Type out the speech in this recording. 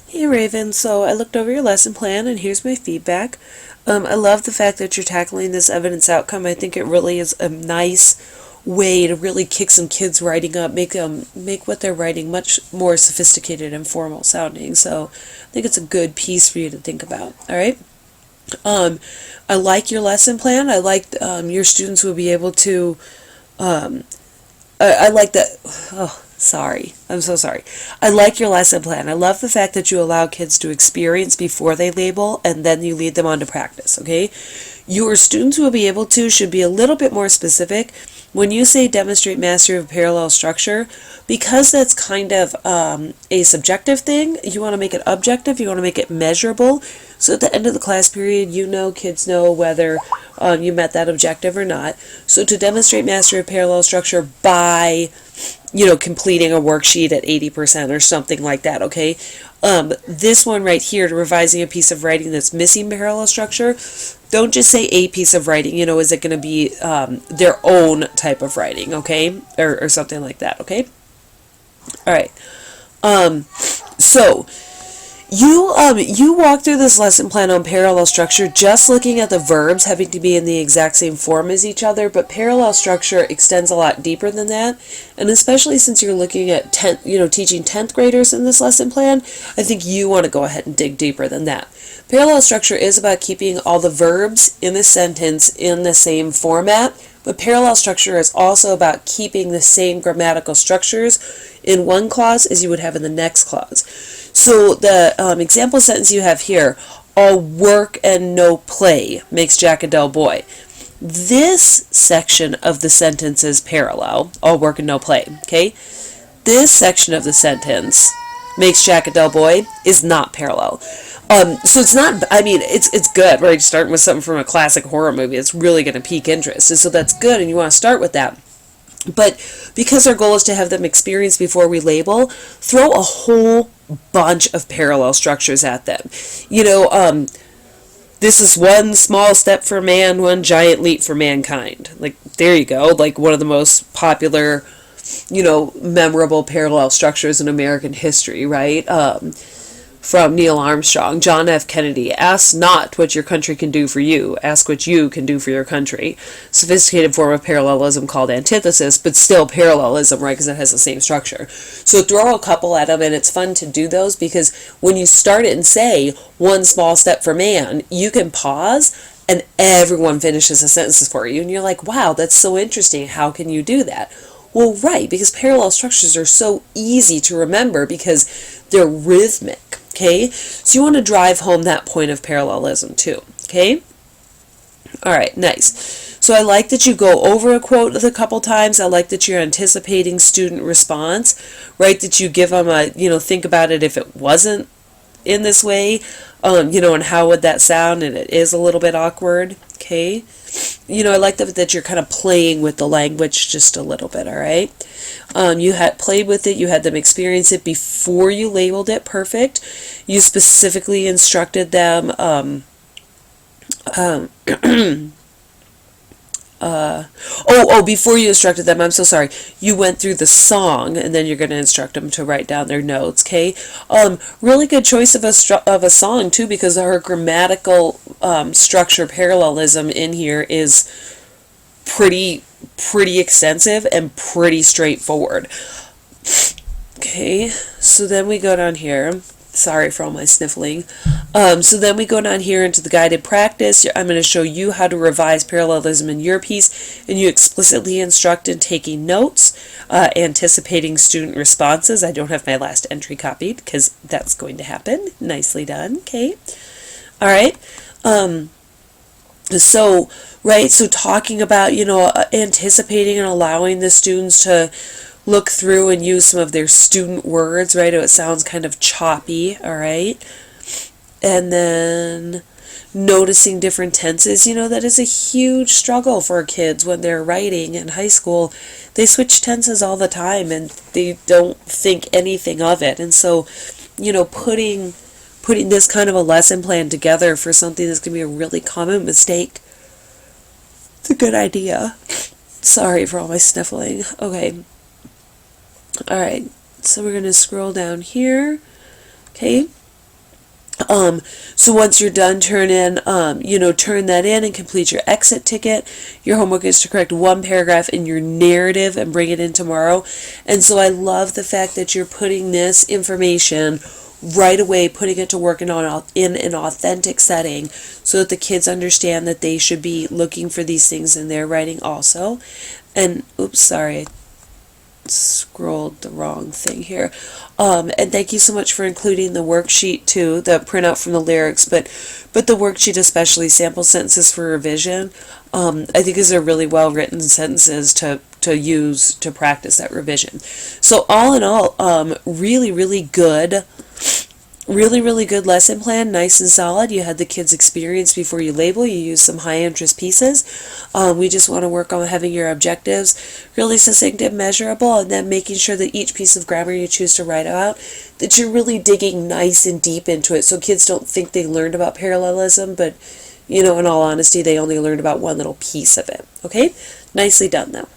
Hey Raven, so I looked over your lesson plan and here's my feedback. I love the fact that you're tackling this evidence outcome. I think it really is a nice way to really kick some kids' writing up, make what they're writing much more sophisticated and formal sounding. So I think it's a good piece for you to think about. All right. Um, I like your lesson plan. I like your students will be able to um, I like that. Oh, sorry. I'm so sorry. I like your lesson plan. I love the fact that you allow kids to experience before they label and then you lead them on to practice, okay? Your students will be able to should be a little bit more specific. When you say demonstrate mastery of parallel structure, because that's kind of a subjective thing, you want to make it objective, you want to make it measurable. So at the end of the class period, kids know whether you met that objective or not. So to demonstrate mastery of parallel structure by, completing a worksheet at 80% or something like that, okay? This one right here, to revising a piece of writing that's missing parallel structure, don't just say a piece of writing, is it going to be their own type of writing, okay? Or something like that, okay? All right. So you walk through this lesson plan on parallel structure just looking at the verbs having to be in the exact same form as each other, but parallel structure extends a lot deeper than that. And especially since you're looking at teaching 10th graders in this lesson plan, I think you want to go ahead and dig deeper than that. Parallel structure is about keeping all the verbs in the sentence in the same format, but parallel structure is also about keeping the same grammatical structures in one clause as you would have in the next clause. So the example sentence you have here, all work and no play makes Jack a dull boy. This section of the sentence is parallel, all work and no play, okay? This section of the sentence, makes Jack a dull boy, is not parallel. So it's not, it's good, right? Starting with something from a classic horror movie, it's really going to pique interest. And so that's good, and you want to start with that. But because our goal is to have them experience before we label, throw a whole bunch of parallel structures at them. This is one small step for man, one giant leap for mankind. Like, there you go. Like, one of the most popular, memorable parallel structures in American history, right? From Neil Armstrong, John F. Kennedy, ask not what your country can do for you, ask what you can do for your country. Sophisticated form of parallelism called antithesis, but still parallelism, right, because it has the same structure. So throw a couple at them, and it's fun to do those, because when you start it and say, one small step for man, you can pause, and everyone finishes the sentences for you, and you're like, wow, that's so interesting, how can you do that? Well, right, because parallel structures are so easy to remember because they're rhythmic. Okay, so you want to drive home that point of parallelism too. Okay, all right, nice. So I like that you go over a quote a couple times. I like that you're anticipating student response, right? That you give them a, think about it if it wasn't in this way, and how would that sound? And it is a little bit awkward. Okay, I like that you're kind of playing with the language just a little bit. All right. You had played with it, you had them experience it before you labeled it. Perfect. You specifically instructed them before you instructed them, I'm so sorry, you went through the song and then you're going to instruct them to write down their notes. Okay, really good choice of a song too, because her grammatical structure parallelism in here is pretty extensive and pretty straightforward. Okay, so then we go down here. Sorry for all my sniffling. So then we go down here into the guided practice. I'm going to show you how to revise parallelism in your piece, and you explicitly instruct in taking notes, anticipating student responses. I don't have my last entry copied because that's going to happen. Nicely done. Okay. All right. So talking about, anticipating and allowing the students to look through and use some of their student words, right? It sounds kind of choppy, all right? And then noticing different tenses, that is a huge struggle for kids when they're writing in high school. They switch tenses all the time and they don't think anything of it. And so, putting this kind of a lesson plan together for something that's going to be a really common mistake, it's a good idea. Sorry for all my sniffling. Okay. All right. So we're going to scroll down here. Okay. So once you're done, turn that in and complete your exit ticket. Your homework is to correct one paragraph in your narrative and bring it in tomorrow. And so I love the fact that you're putting this information right away, putting it to work in an authentic setting so that the kids understand that they should be looking for these things in their writing also. And, oops, sorry, scrolled the wrong thing here. And thank you so much for including the worksheet too, the printout from the lyrics, but the worksheet, especially sample sentences for revision, I think these are really well written sentences to use to practice that revision. So all in all, really good. Really good lesson plan, nice and solid. You had the kids experience before you label. You used some high interest pieces. We just want to work on having your objectives really succinct and measurable, and then making sure that each piece of grammar you choose to write about, that you're really digging nice and deep into it, so kids don't think they learned about parallelism, but in all honesty, they only learned about one little piece of it. Okay? Nicely done though.